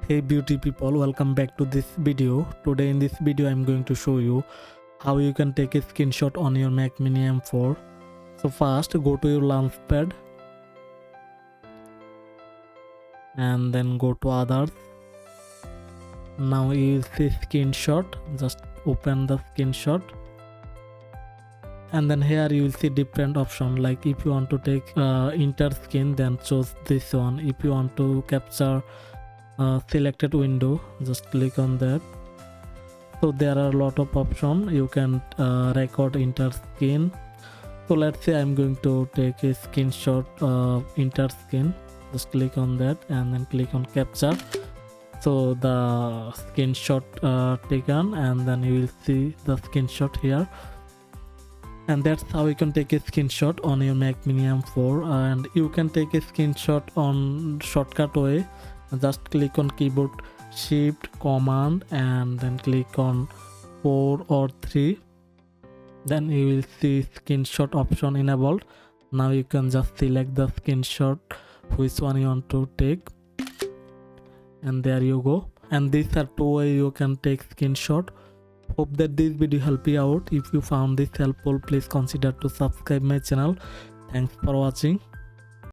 Hey beauty people, welcome back to this video. Today in this video I'm going to show you how you can take a screenshot on your Mac Mini M4. So first go to your launchpad and then go to others. Now you will see screenshot, just open the screenshot. And then here you will see different option, like if you want to take enter screen, then choose this one. If you want to capture selected window, just click on that. So there are a lot of options. You can record enter screen. So let's say I'm going to take a screenshot enter screen. Just click on that and then click on capture. So the screenshot taken, and then you will see the screenshot here. And that's how you can take a screenshot on your Mac Mini M4. And you can take a screenshot on shortcut way. Just click on keyboard shift command and then click on 4 or 3. Then you will see screenshot option enabled. Now you can just select the screenshot which one you want to take, and there you go. And these are two ways you can take screenshot. Hope that this video helped you out. If you found this helpful, please consider to subscribe my channel. Thanks for watching.